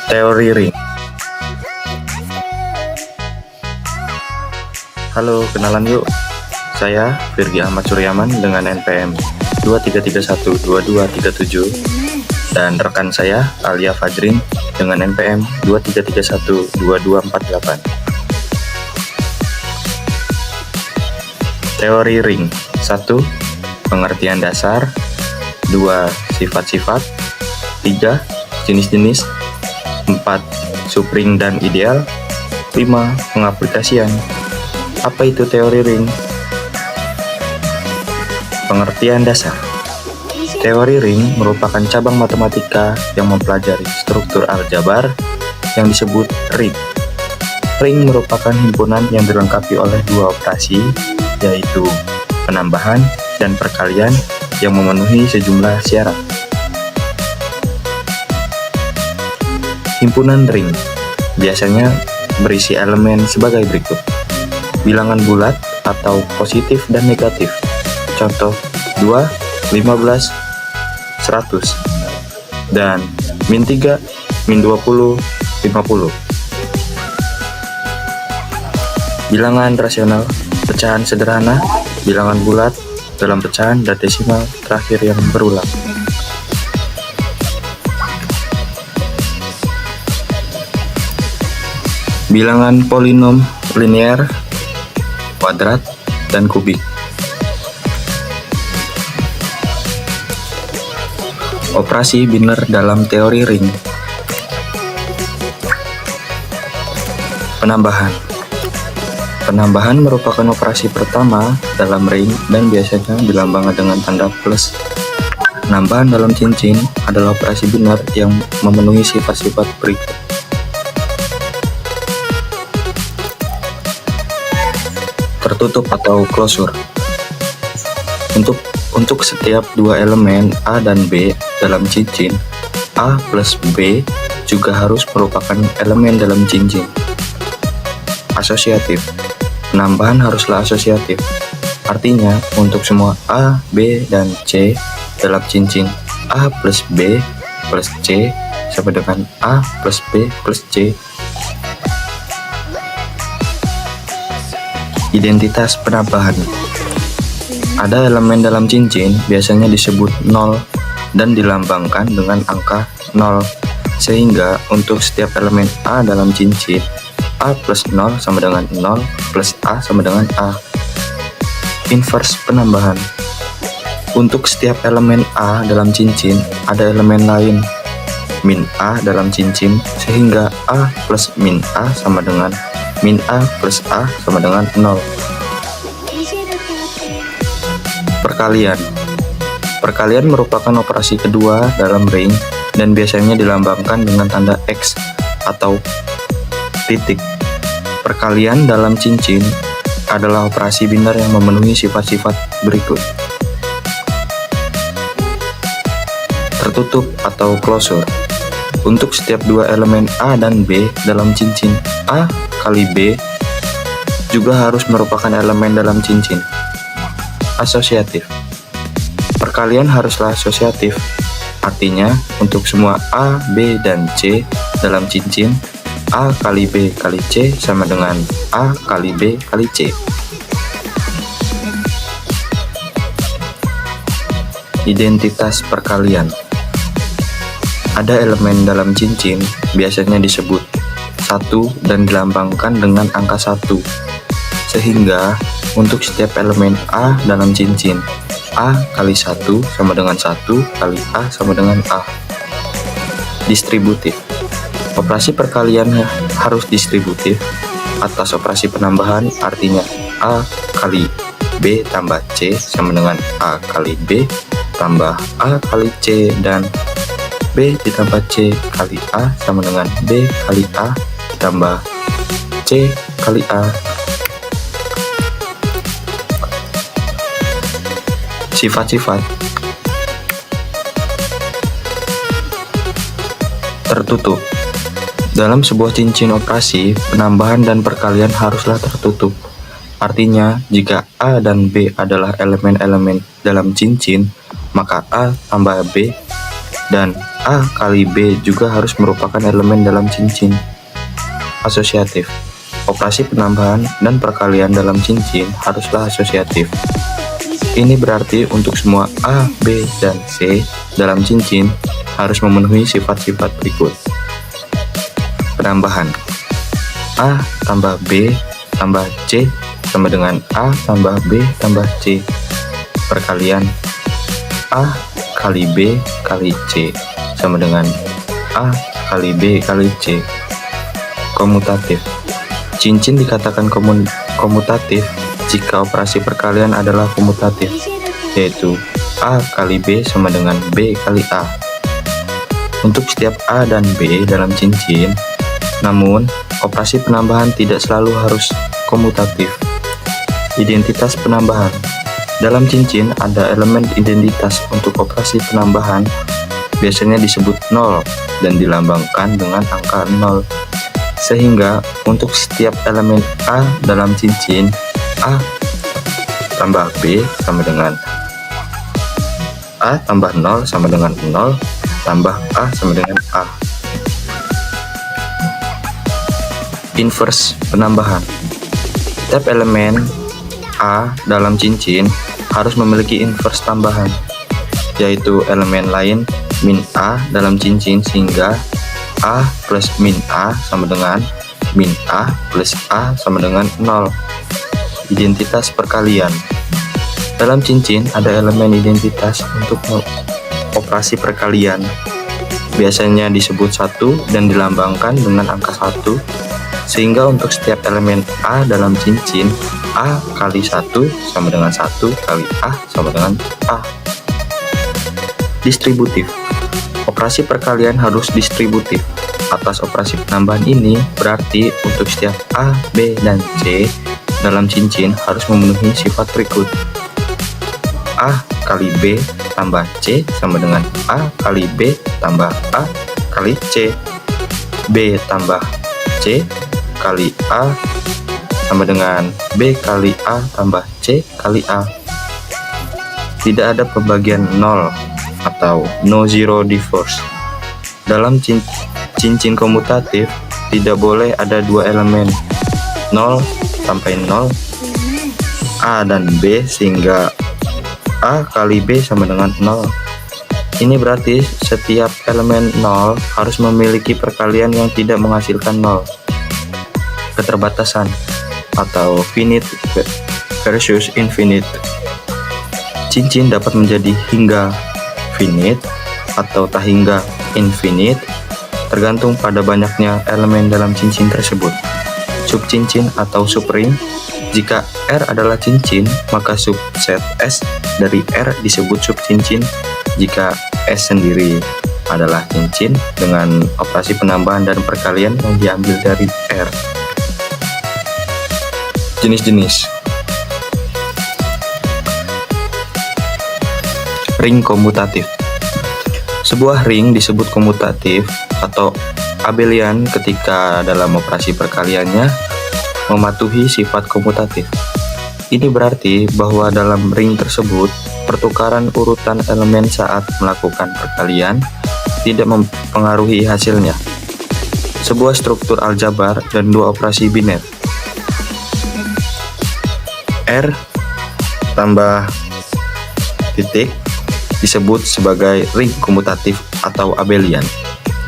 Teori ring. Halo, kenalan yuk. Saya Virgi Ahmad Suryaman dengan NPM 23312237 dan rekan saya Alia Fajrin dengan NPM 23312248. Teori ring. 1. Pengertian dasar. 2. Sifat-sifat. 3. Jenis-jenis. 4. Subring dan ideal. 5. Pengaplikasian. Apa itu teori ring? Pengertian dasar. Teori ring merupakan cabang matematika yang mempelajari struktur aljabar yang disebut ring. Ring merupakan himpunan yang dilengkapi oleh dua operasi, yaitu penambahan dan perkalian yang memenuhi sejumlah syarat. Himpunan ring biasanya berisi elemen sebagai berikut: bilangan bulat atau positif dan negatif. Contoh 2, 15, 100, dan min 3, min 20, 50. Bilangan rasional, pecahan sederhana, bilangan bulat dalam pecahan dan desimal terakhir yang berulang. Bilangan polinom linear, kuadrat, dan kubik. Operasi biner dalam teori ring. Penambahan. Penambahan merupakan operasi pertama dalam ring dan biasanya dilambangkan dengan tanda plus. Penambahan dalam cincin adalah operasi biner yang memenuhi sifat-sifat berikut. Tertutup atau closure. Untuk setiap dua elemen A dan B dalam cincin, A plus B juga harus merupakan elemen dalam cincin. Asosiatif. Penambahan haruslah asosiatif. Artinya, untuk semua A, B, dan C dalam cincin A plus B plus C sama dengan A plus B plus C. Identitas penambahan. Ada elemen dalam cincin biasanya disebut 0 dan dilambangkan dengan angka 0, sehingga untuk setiap elemen A dalam cincin, A plus 0 sama dengan 0 plus A sama dengan A. Inverse penambahan. Untuk setiap elemen A dalam cincin ada elemen lain, min A dalam cincin, sehingga A plus min A sama dengan min A plus A sama dengan 0. Perkalian. Perkalian merupakan operasi kedua dalam ring dan biasanya dilambangkan dengan tanda X atau titik. Perkalian dalam cincin adalah operasi biner yang memenuhi sifat-sifat berikut. Tertutup atau closure. Untuk setiap dua elemen A dan B dalam cincin, A kali B juga harus merupakan elemen dalam cincin. Asosiatif. Perkalian haruslah asosiatif. Artinya, untuk semua A, B, dan C dalam cincin, A kali B kali C sama dengan A kali B kali C. Identitas perkalian. Ada elemen dalam cincin, biasanya disebut 1 dan dilambangkan dengan angka 1. Sehingga, untuk setiap elemen A dalam cincin, A kali 1 sama dengan 1 kali A sama dengan A. Distributif. Operasi perkalian harus distributif atas operasi penambahan, artinya A kali B tambah C sama dengan A kali B tambah A kali C, dan B ditambah C kali A sama dengan B kali A ditambah C kali A. Sifat-sifat. Tertutup. Dalam sebuah cincin operasi, penambahan dan perkalian haruslah tertutup. Artinya, jika A dan B adalah elemen-elemen dalam cincin, maka A tambah B dan A kali B juga harus merupakan elemen dalam cincin asosiatif. Operasi penambahan dan perkalian dalam cincin haruslah asosiatif. Ini berarti untuk semua A, B, dan C dalam cincin harus memenuhi sifat-sifat berikut. Penambahan A tambah B tambah C sama dengan A tambah B tambah C. Perkalian A kali B kali C sama dengan A kali B kali C. Komutatif. Cincin dikatakan komutatif jika operasi perkalian adalah komutatif, yaitu A kali B sama dengan B kali A. Untuk setiap A dan B dalam cincin, namun operasi penambahan tidak selalu harus komutatif. Identitas penambahan. Dalam cincin ada elemen identitas untuk operasi penambahan, biasanya disebut 0 dan dilambangkan dengan angka 0. Sehingga untuk setiap elemen A dalam cincin, A tambah B sama dengan A tambah 0 sama dengan 0 tambah A sama dengan A. Inverse penambahan. Setiap elemen A dalam cincin harus memiliki inverse tambahan, yaitu elemen lain min A dalam cincin, sehingga A plus min A sama dengan min A plus A sama dengan 0. Identitas perkalian. Dalam cincin ada elemen identitas untuk operasi perkalian, biasanya disebut 1 dan dilambangkan dengan angka 1, sehingga untuk setiap elemen A dalam cincin, A kali 1 sama dengan 1 kali A sama dengan A. Distributif. Operasi perkalian harus distributif. Atas operasi penambahan ini berarti untuk setiap A, B, dan C dalam cincin harus memenuhi sifat berikut. A kali B tambah C sama dengan A kali B tambah A kali C. B tambah C kali A sama dengan B kali A tambah C kali A. Tidak ada pembagian 0 atau no zero divorce. Dalam cincin komutatif tidak boleh ada dua elemen 0 sampai 0 A dan B, sehingga A kali B sama dengan 0. Ini berarti setiap elemen 0 harus memiliki perkalian yang tidak menghasilkan 0. Keterbatasan atau finite versus infinite. Cincin dapat menjadi hingga finite atau tak hingga infinite, tergantung pada banyaknya elemen dalam cincin tersebut. Subcincin atau subring. Jika R adalah cincin, maka subset S dari R disebut subcincin. Jika S sendiri adalah cincin dengan operasi penambahan dan perkalian yang diambil dari R. Jenis-jenis ring komutatif. Sebuah ring disebut komutatif atau abelian ketika dalam operasi perkaliannya mematuhi sifat komutatif. Ini berarti bahwa dalam ring tersebut pertukaran urutan elemen saat melakukan perkalian tidak mempengaruhi hasilnya. Sebuah struktur aljabar dan dua operasi biner. R tambah titik disebut sebagai ring komutatif atau abelian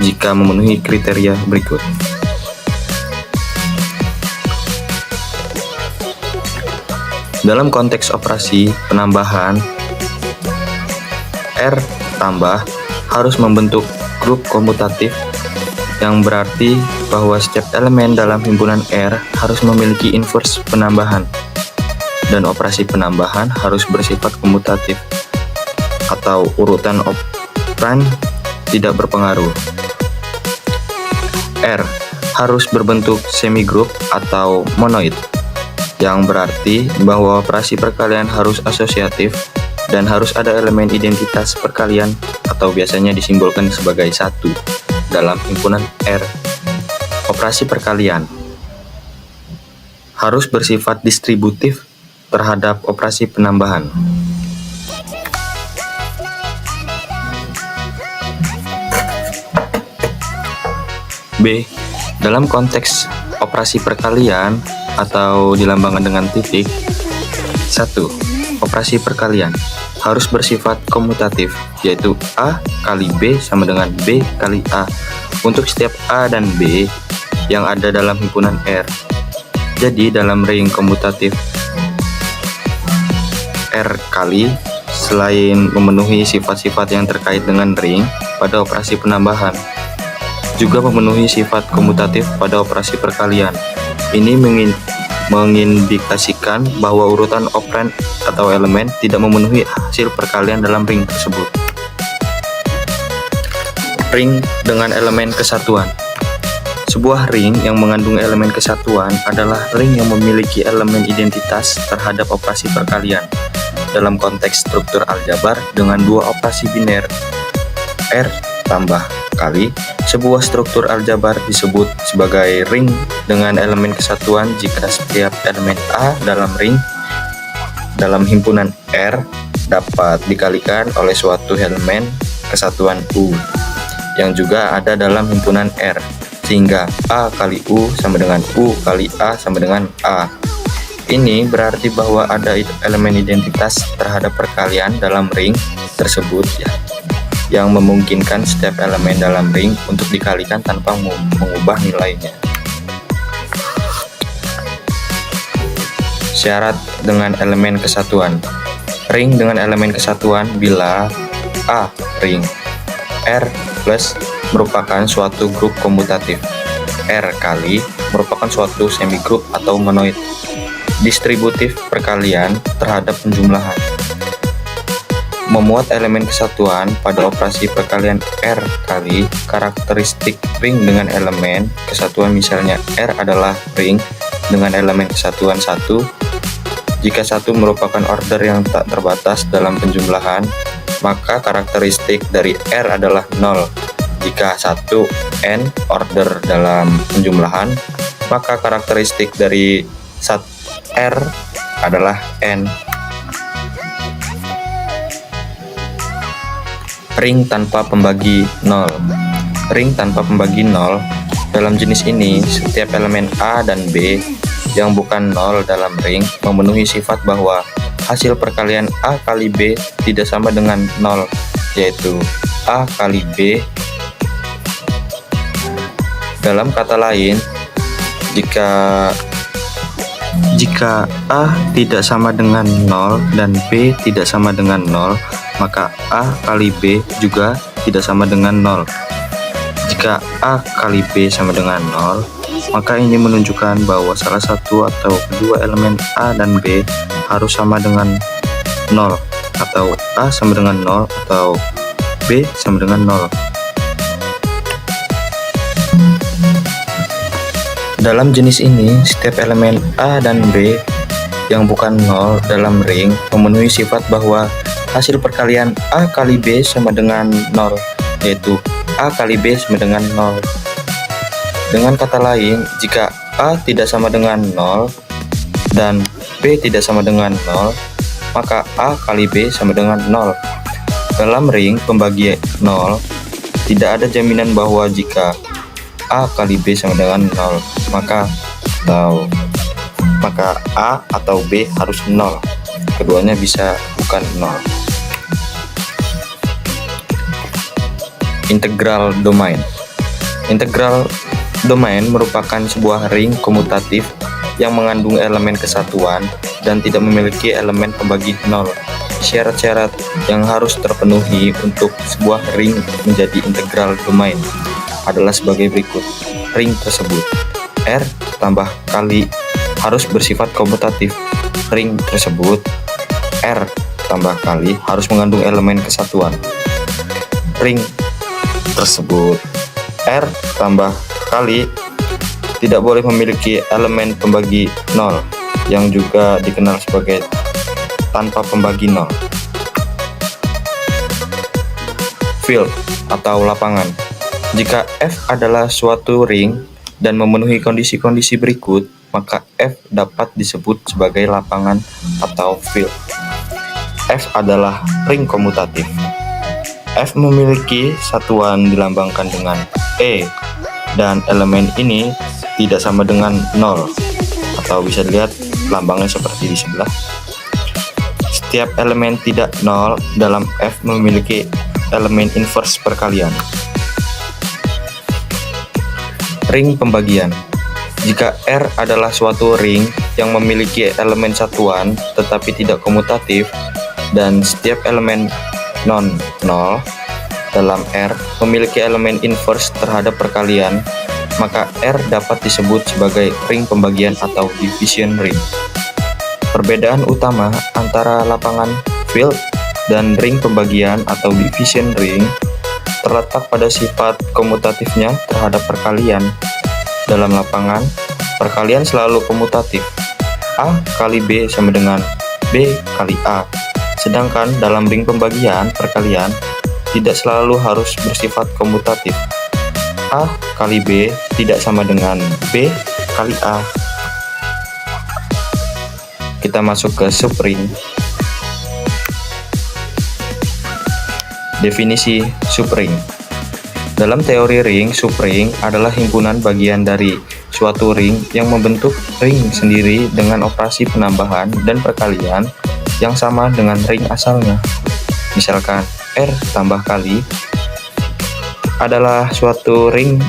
jika memenuhi kriteria berikut. Dalam konteks operasi penambahan, R tambah harus membentuk grup komutatif, yang berarti bahwa setiap elemen dalam himpunan R harus memiliki inverse penambahan, dan operasi penambahan harus bersifat komutatif atau urutan operan tidak berpengaruh. R harus berbentuk semigroup atau monoid, yang berarti bahwa operasi perkalian harus asosiatif dan harus ada elemen identitas perkalian atau biasanya disimbolkan sebagai 1 dalam himpunan R. Operasi perkalian harus bersifat distributif terhadap operasi penambahan. B. Dalam konteks operasi perkalian atau dilambangkan dengan titik. 1. Operasi perkalian harus bersifat komutatif, yaitu A kali B sama dengan B kali A untuk setiap A dan B yang ada dalam himpunan R. Jadi dalam ring komutatif R kali, selain memenuhi sifat-sifat yang terkait dengan ring pada operasi penambahan, juga memenuhi sifat komutatif pada operasi perkalian. Ini mengindikasikan bahwa urutan operand atau elemen tidak memenuhi hasil perkalian dalam ring tersebut. Ring dengan elemen kesatuan. Sebuah ring yang mengandung elemen kesatuan adalah ring yang memiliki elemen identitas terhadap operasi perkalian. Dalam konteks struktur aljabar dengan dua operasi biner R tambah kali, sebuah struktur aljabar disebut sebagai ring dengan elemen kesatuan jika setiap elemen A dalam ring dalam himpunan R dapat dikalikan oleh suatu elemen kesatuan U yang juga ada dalam himpunan R, sehingga A kali U sama dengan U kali A sama dengan A. Ini berarti bahwa ada elemen identitas terhadap perkalian dalam ring tersebut ya, yang memungkinkan setiap elemen dalam ring untuk dikalikan tanpa mengubah nilainya. Syarat dengan elemen kesatuan. Ring dengan elemen kesatuan bila A. Ring R plus merupakan suatu grup komutatif, R kali merupakan suatu semigrup atau monoid, distributif perkalian terhadap penjumlahan. Memuat elemen kesatuan pada operasi perkalian R kali, karakteristik ring dengan elemen kesatuan misalnya R adalah ring dengan elemen kesatuan 1 jika 1 merupakan order yang tak terbatas dalam penjumlahan, maka karakteristik dari R adalah 0. Jika 1 n order dalam penjumlahan, maka karakteristik dari R adalah n. Ring tanpa pembagi 0. Ring tanpa pembagi 0. Dalam jenis ini, setiap elemen A dan B yang bukan 0 dalam ring memenuhi sifat bahwa hasil perkalian A kali B tidak sama dengan 0, yaitu A kali B. Dalam kata lain, jika A tidak sama dengan 0 dan B tidak sama dengan 0, maka A kali B juga tidak sama dengan 0. Jika A kali B sama dengan 0, maka ini menunjukkan bahwa salah satu atau kedua elemen A dan B harus sama dengan 0, atau A sama dengan 0 atau B sama dengan 0. Dalam jenis ini, setiap elemen A dan B yang bukan 0 dalam ring memenuhi sifat bahwa hasil perkalian A kali B sama dengan 0, yaitu A kali B sama dengan 0. Dengan kata lain, jika A tidak sama dengan 0 dan B tidak sama dengan 0, maka A kali B sama dengan 0. Dalam ring pembagi 0, tidak ada jaminan bahwa jika A kali B sama dengan 0, maka A atau B harus 0. Keduanya bisa bukan 0. Integral domain. Integral domain merupakan sebuah ring komutatif yang mengandung elemen kesatuan dan tidak memiliki elemen pembagi 0. Syarat-syarat yang harus terpenuhi untuk sebuah ring menjadi integral domain adalah sebagai berikut. Ring tersebut R tambah kali harus bersifat komutatif. Ring tersebut R tambah kali harus mengandung elemen kesatuan. Ring tersebut R tambah kali tidak boleh memiliki elemen pembagi 0 yang juga dikenal sebagai tanpa pembagi 0. Field atau lapangan. Jika F adalah suatu ring dan memenuhi kondisi-kondisi berikut, maka F dapat disebut sebagai lapangan atau field. F adalah ring komutatif. F memiliki satuan dilambangkan dengan E dan elemen ini tidak sama dengan 0, atau bisa dilihat lambangnya seperti di sebelah. Setiap elemen tidak 0 dalam F memiliki elemen inverse perkalian. Ring pembagian. Jika R adalah suatu ring yang memiliki elemen satuan tetapi tidak komutatif, dan setiap elemen non-0 dalam R memiliki elemen inverse terhadap perkalian, maka R dapat disebut sebagai ring pembagian atau division ring. Perbedaan utama antara lapangan field dan ring pembagian atau division ring terletak pada sifat komutatifnya terhadap perkalian. Dalam lapangan, perkalian selalu komutatif. A kali B sama dengan B kali A. Sedangkan dalam ring pembagian, perkalian tidak selalu harus bersifat komutatif. A kali B tidak sama dengan B kali A. Kita masuk ke subring. Definisi subring. Dalam teori ring, subring adalah himpunan bagian dari suatu ring yang membentuk ring sendiri dengan operasi penambahan dan perkalian yang sama dengan ring asalnya. Misalkan R tambah kali adalah suatu ring.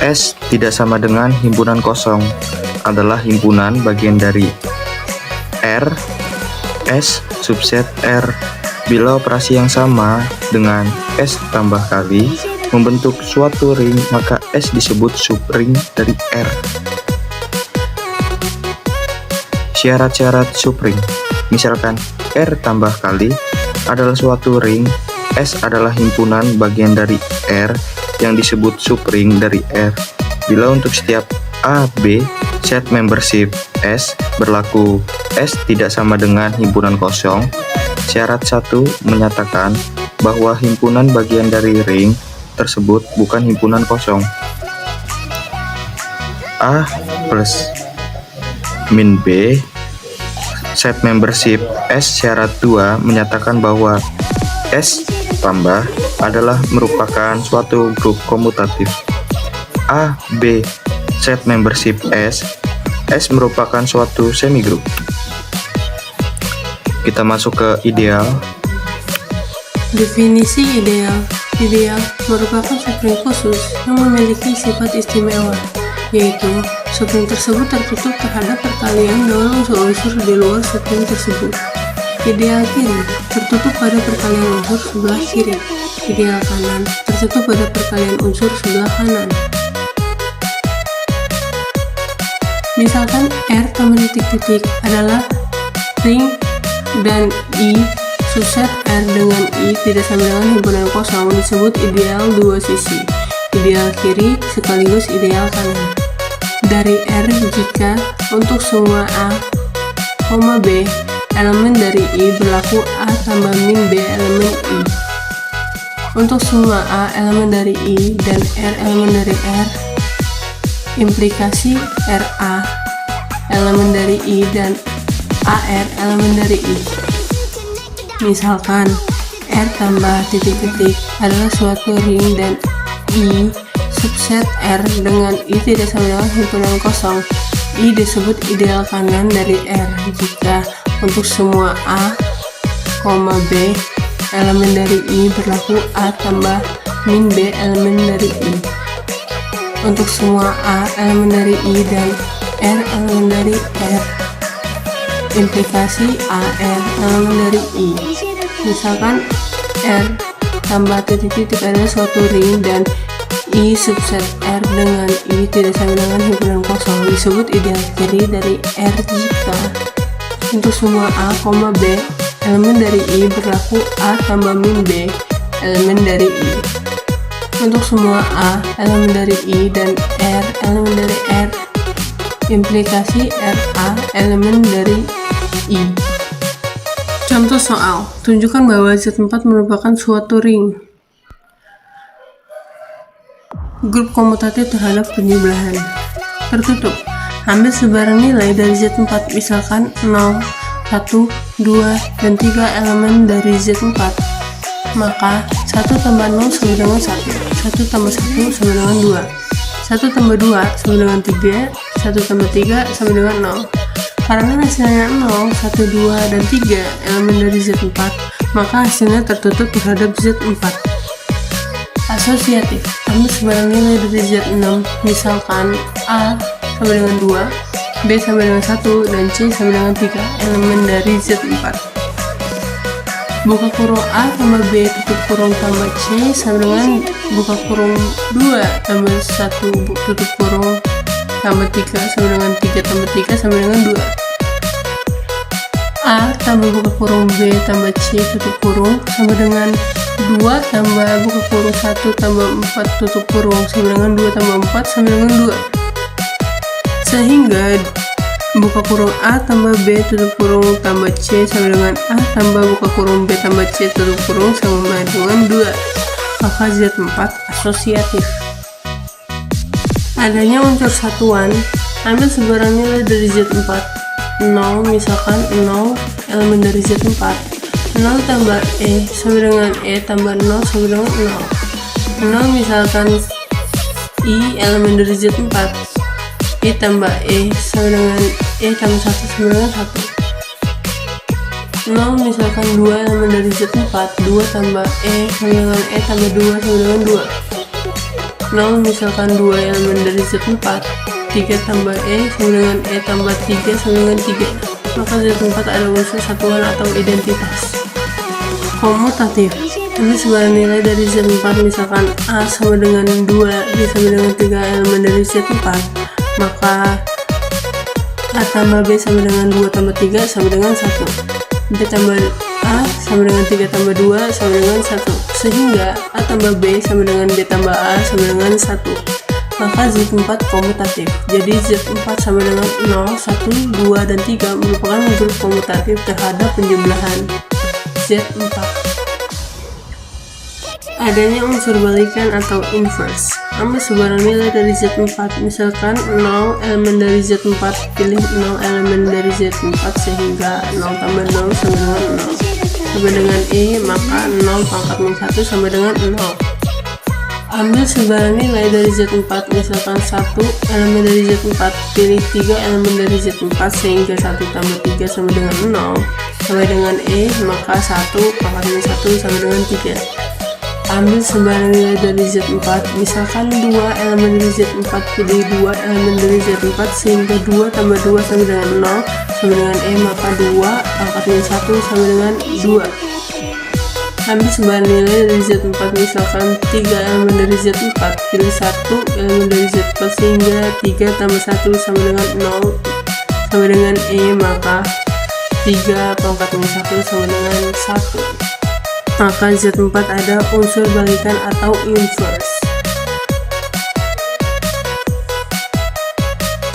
S tidak sama dengan himpunan kosong, adalah himpunan bagian dari R, S subset R. Bila operasi yang sama dengan S tambah kali membentuk suatu ring, maka S disebut subring dari R. Syarat-syarat subring. Misalkan R tambah kali adalah suatu ring, S adalah himpunan bagian dari R yang disebut subring dari R. Bila untuk setiap A, B, set membership S berlaku S tidak sama dengan himpunan kosong, syarat 1 menyatakan bahwa himpunan bagian dari ring tersebut bukan himpunan kosong. A plus min B set membership S syarat 2 menyatakan bahwa S tambah adalah merupakan suatu grup komutatif. A, B set membership S merupakan suatu semigroup. Kita masuk ke ideal. Definisi ideal. Ideal merupakan subring khusus yang memiliki sifat istimewa, yaitu subring tersebut tertutup terhadap perkalian dengan unsur-unsur di luar subring tersebut. Ideal kiri tertutup pada perkalian unsur sebelah kiri. Ideal kanan tertutup pada perkalian unsur sebelah kanan. Misalkan R tambah titik-titik adalah ring dan I subset R dengan I tidak sama dengan himpunan kosong disebut ideal dua sisi. Ideal kiri sekaligus ideal kanan. Dari R jika untuk semua A, B elemen dari I berlaku A tambah min B elemen I. Untuk semua A elemen dari I dan R elemen dari R, implikasi RA elemen dari I dan AR elemen dari I. Misalkan R tambah titik-titik adalah suatu ring dan I subset R dengan I tidak sama dengan himpunan kosong. I disebut ideal kanan dari R jika untuk semua A, B elemen dari I berlaku A tambah min B elemen dari I. Untuk semua A elemen dari I dan R elemen dari R, implikasi AR elemen dari I. Misalkan R tambah titik-titik adalah suatu ring dan I subset R dengan I tidak sama dengan himpunan kosong disebut ideal kiri dari R jika untuk semua A, B elemen dari I berlaku A tambah min B elemen dari I. Untuk semua A elemen dari I dan R elemen dari R, implikasi RA elemen dari I. Contoh soal, tunjukkan bahwa Z4 merupakan suatu ring. Grup komutatif terhadap penjumlahan. Tertutup. Ambil sebaran nilai dari Z4, misalkan 0, 1, 2, dan 3 elemen dari Z4. Maka 1 1 tambah 0 sama dengan 1, 1 tambah 1 sama dengan 2, 1 tambah 2 sama dengan 3, 1 tambah 3 sama dengan 0. Karena hasilnya 0, 1, 2, dan 3 elemen dari Z4, maka hasilnya tertutup terhadap Z4. Asosiatif, ambil sebarang nilai dari Z6, misalkan A sama dengan 2, B sama dengan 1, dan C sama dengan 3 elemen dari Z4. Buka kurung A tambah B tutup kurung tambah C sama dengan buka kurung 2 tambah 1 tutup kurung tambah 3 sama dengan 3 tambah 3 sama dengan 2. A tambah buka kurung B tambah C tutup kurung sama dengan 2 tambah buka kurung 1 tambah 4 tutup kurung sama dengan 2 tambah 4 sama dengan 2. Sehingga buka kurung A tambah B tutup kurung tambah C sama dengan A tambah buka kurung B tambah C tutup kurung sama dengan 2. Maka Z4 asosiatif. Adanya unsur satuan, ambil sebarang nilai dari Z4. 0 misalkan 0 elemen dari Z4. 0 tambah E sama dengan E tambah 0 sama dengan 0. 0 misalkan I elemen dari Z4. I tambah E sama dengan E tambah 1 sama dengan 1. 0 misalkan 2 elemen dari Z4. 2 tambah E sama dengan E tambah 2 sama dengan 2. 0 misalkan 2 elemen dari Z4. 3 tambah E sama dengan E tambah 3 sama dengan 3. Maka Z4 ada unsur satuan atau identitas. Komutatif, ambil sebarang nilai dari Z4, misalkan A sama dengan 2, B sama dengan 3 elemen dari Z4, maka A tambah B sama dengan 2 tambah 3 sama dengan 1, B tambah A sama dengan 3 tambah 2 sama dengan 1, sehingga A tambah B sama dengan B tambah A sama dengan 1. Maka Z4 komutatif. Jadi Z4 sama dengan 0, 1, 2, dan 3 merupakan grup komutatif terhadap penjumlahan Z4. Adanya unsur balikan atau inverse. Ambil sebarang nilai dari Z4, misalkan 0 elemen dari Z4, pilih 0 elemen dari Z4 sehingga 0 tambah 0 sama dengan 0 sama dengan E, maka 0 pangkat min 1 sama dengan 0. Ambil sebarang nilai dari Z4, misalkan 1 elemen dari Z4, pilih 3 elemen dari Z4 sehingga 1 tambah 3 sama dengan 0 sama dengan E, maka 1 pangkat min 1 sama dengan 3. Ambil sebarang nilai dari Z4, misalkan 2 elemen dari Z4, pilih 2 elemen dari Z4 sehingga 2 tambah 2 sama dengan 0 sama dengan E, maka 2 pangkat min 1 sama dengan 2. Ambil sebarang nilai dari Z4, misalkan 3 elemen dari Z4, pilih 1 elemen dari Z4 sehingga 3 tambah 1 sama dengan 0 sama dengan E, maka 3 pangkat min 1 sama dengan 1. Maka Z4 ada unsur balikan atau inverse.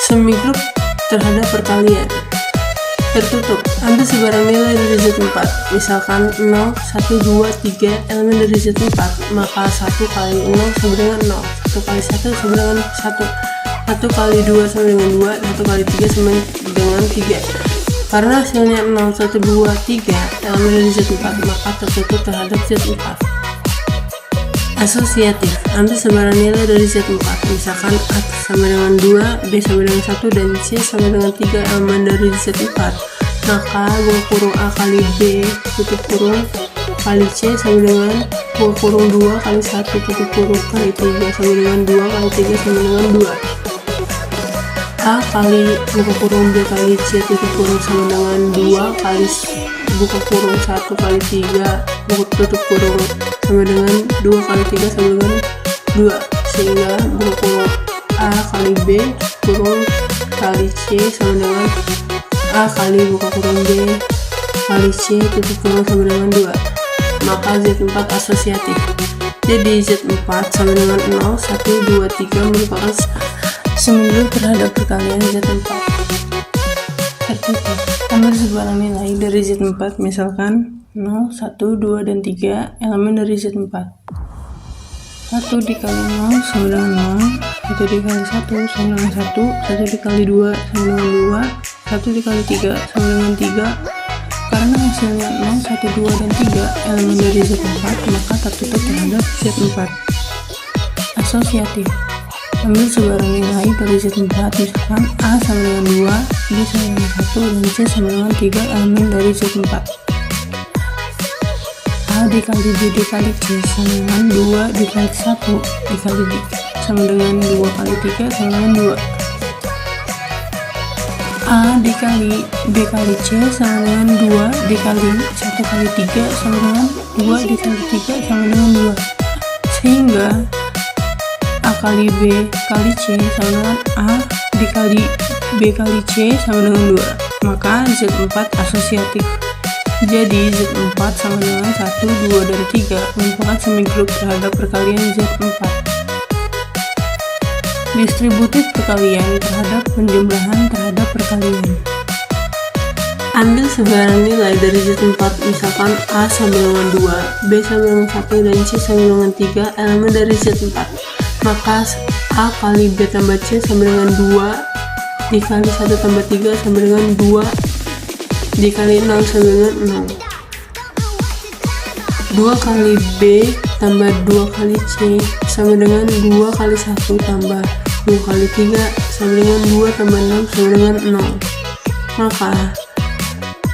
Semigrup terhadap perkalian. Tertutup, ambil sebarang nilai dari Z4, misalkan 0, 1, 2, 3 elemen dari Z4, maka 1 kali 0 sama dengan 0, 1 kali 1 sama dengan 1, 1 kali 2 sama dengan 2, 1 kali 3 sama dengan 3. Karena hasilnya 0, 1, 2, 3 elemen dari Z4, maka tertutup terhadap Z4. Asosiatif, ambil sebarang nilai dari Z4, misalkan A sama dengan 2, B sama dengan 1, dan C sama dengan 3 elemen dari Z4, maka buka kurung A kali B tutup kurung kali C sama dengan buka kurung 2 kali 1 tutup kurung kali 3 sama dengan 2 kali 3 sama dengan 2. A kali buka kurung B kali C tutup kurung sama dengan 2 kali buka kurung 1 kali 3 buka tutup kurung sama dengan 2 kali 3 sama dengan 2, sehingga buka kurung A kali B kurung kali C sama dengan A kali buka kurung B kali C tutup kurung sama dengan 2. Maka Z4 asosiatif. Jadi Z4 sama dengan 0, 1, 2, 3 merupakan semigrup terhadap perkalian Z4. Tertutup, ambil sebarang nilai dari Z4, misalkan 0, 1, 2, dan 3 elemen dari Z4. 1 dikali 0 sama dengan 0, 1 dikali 1 sama dengan 1, 1 dikali 2 sama dengan 2, 1 dikali 3 sama dengan 3, Karena hasilnya 0, 1, 2, dan 3 elemen dari Z4, maka tertutup terhadap Z4. Asosiatif. Ambil sebarang nilai dari Z4, misalkan A sama dengan 2, B sama dengan 1, dan C sama dengan 3 elemen dari Z4. A dikali B dikali C sama dengan 2 dikali 1 dikali D sama dengan 2 kali 3 sama dengan 2. A dikali B kali C sama dengan 2 dikali 1 kali 3 sama dengan 2 dikali 3 sama dengan 2. Sehingga A kali B kali C sama dengan A dikali B kali C sama dengan 2. Maka Z4 asosiatif. Jadi Z4 sama dengan 1, 2, dan 3 merupakan semigrup terhadap perkalian Z4. Distributif perkalian terhadap penjumlahan terhadap perkalian. Ambil sebarang nilai dari Z4, misalkan A sama dengan 2, B sama dengan 1, dan C sama dengan 3 elemen dari Z4. Maka A kali B tambah C sama dengan 2 dikali 1 tambah 3 sama dengan 2 dikali 0 sama dengan 0. 2 kali B tambah 2 kali C sama dengan 2 kali 1 tambah 2 kali 3 sama dengan 2 tambah 6 sama dengan 0. Maka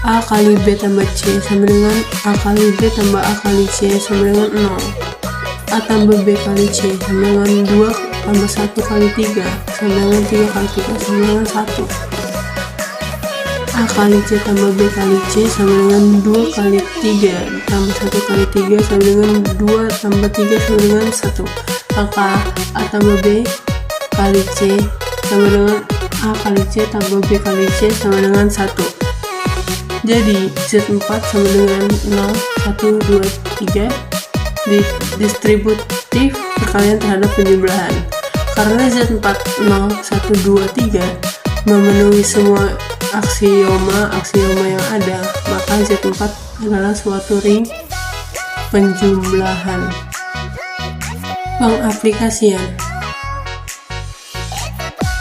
A kali B tambah C sama dengan A kali B tambah A kali C sama dengan 0. A tambah B kali C sama dengan 2 tambah 1 kali 3 sama dengan 3 kali 3 sama dengan 1. A kali C tambah B kali C sama dengan 2 kali 3 tambah 1 kali 3 sama dengan 2 tambah 3 sama dengan 1. Maka A tambah B kali C sama dengan A kali C tambah B kali C sama dengan 1. Jadi Z4 sama dengan 0, 1, 2, 3 distributif perkalian terhadap penjumlahan. Karena Z4 0, 1, 2, 3 memenuhi semua aksioma yang ada, maka Z4 adalah suatu ring penjumlahan. Pengaplikasian.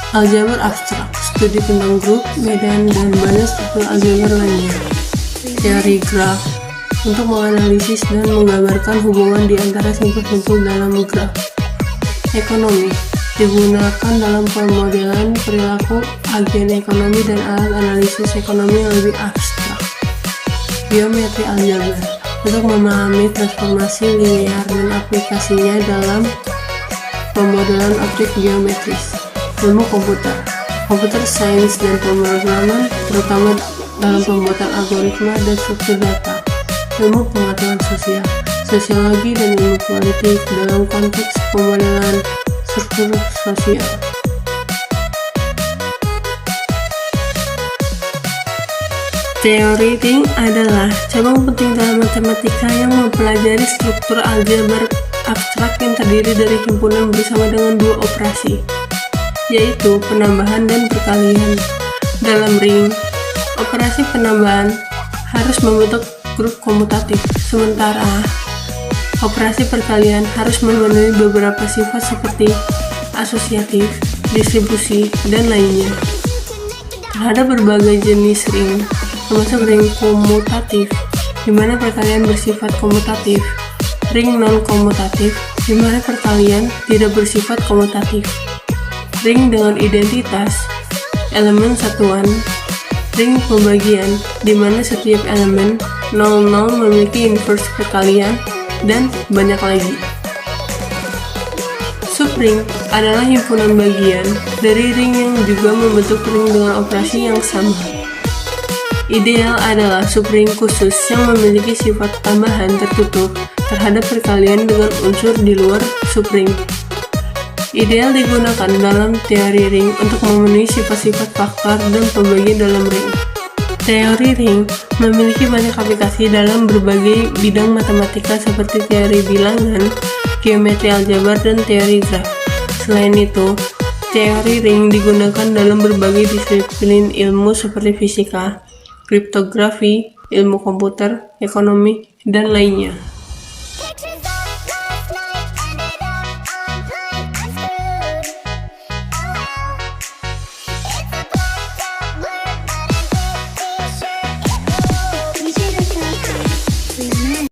Aljabar abstrak, studi tentang grup, medan, dan banyak struktur aljabar lainnya. Teori graf, untuk menganalisis dan menggambarkan hubungan di antara simpul-simpul dalam graf. Ekonomi, digunakan dalam pemodelan perilaku agen ekonomi dan alat analisis ekonomi yang lebih abstrak. Geometri aljabar, untuk memahami transformasi linear dan aplikasinya dalam pemodelan objek geometris. Ilmu komputer, computer science dan pemrograman, terutama dalam pembuatan algoritma dan struktur data. Ilmu pengetahuan sosial, sosiologi dan ilmu politik dalam konteks pemodelan struktur sosial. Teori ring adalah cabang penting dalam matematika yang mempelajari struktur aljabar abstrak yang terdiri dari himpunan bersama dengan dua operasi, yaitu penambahan dan perkalian. Dalam ring, operasi penambahan harus membentuk grup komutatif, sementara operasi perkalian harus memenuhi beberapa sifat seperti asosiatif, distribusi, dan lainnya. Terhadap berbagai jenis ring, termasuk ring komutatif, di mana perkalian bersifat komutatif, ring non-komutatif, di mana perkalian tidak bersifat komutatif, ring dengan identitas elemen satuan, ring pembagian, di mana setiap elemen 00 memiliki inverse perkalian, dan banyak lagi. Subring adalah himpunan bagian dari ring yang juga membentuk ring dengan operasi yang sama. Ideal adalah subring khusus yang memiliki sifat tambahan tertutup terhadap perkalian dengan unsur di luar subring. Ideal digunakan dalam teori ring untuk memenuhi sifat-sifat faktor dan pembagian dalam ring. Teori ring memiliki banyak aplikasi dalam berbagai bidang matematika seperti teori bilangan, geometri aljabar, dan teori graf. Selain itu, teori ring digunakan dalam berbagai disiplin ilmu seperti fisika, kriptografi, ilmu komputer, ekonomi, dan lainnya.